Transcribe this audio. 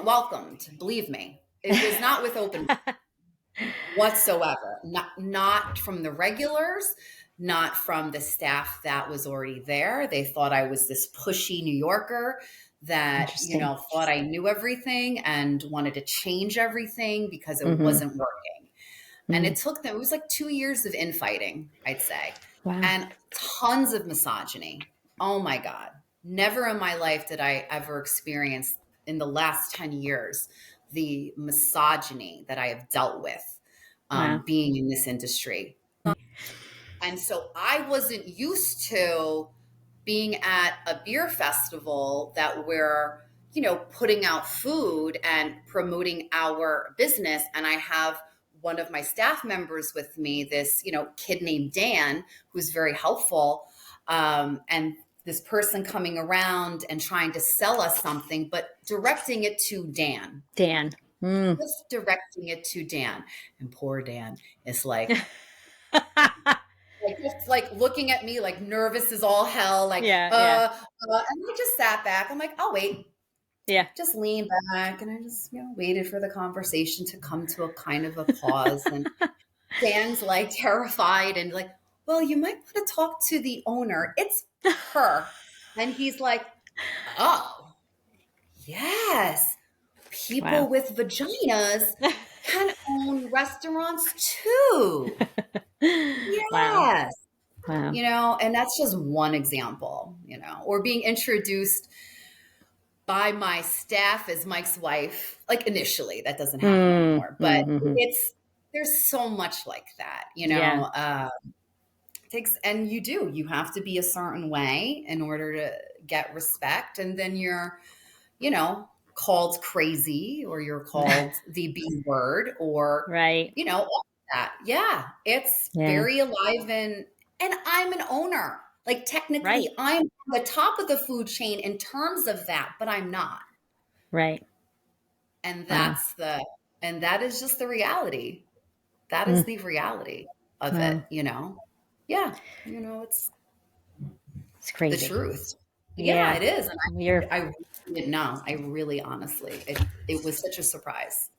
wasn't welcomed. Believe me, it was not with open whatsoever. Not from the regulars, not from the staff that was already there. They thought I was this pushy New Yorker that, thought I knew everything and wanted to change everything because it wasn't working. And it took them, it was like 2 years of infighting, I'd say. Wow. And tons of misogyny. Oh my God. Never in my life did I ever experience in the last 10 years the misogyny that I have dealt with being in this industry. And so I wasn't used to being at a beer festival that we're, putting out food and promoting our business. And I have one of my staff members with me, this, kid named Dan, who's very helpful. And this person coming around and trying to sell us something, but directing it to Dan. Just directing it to Dan. And poor Dan is like, just like looking at me like nervous as all hell. Like, and I just sat back. I'm like, I'll wait. Yeah. Just lean back. And I just, waited for the conversation to come to a kind of a pause. And Dan's like terrified and like, well, you might want to talk to the owner. It's her. And he's like, oh, yes. People with vaginas can own restaurants too. Yes. Wow. And that's just one example, or being introduced by my staff as Mike's wife. Like initially, that doesn't happen anymore, but there's so much like that, and you have to be a certain way in order to get respect. And then you're, called crazy, or you're called the B word, or, all that. Yeah. It's very alive. And I'm an owner. Like technically I'm on the top of the food chain in terms of that, but I'm not. Right. And that's and that is just the reality. That is the reality of it, Yeah. It's crazy. The truth. Yeah, it is. And I really didn't know. I really honestly, it was such a surprise.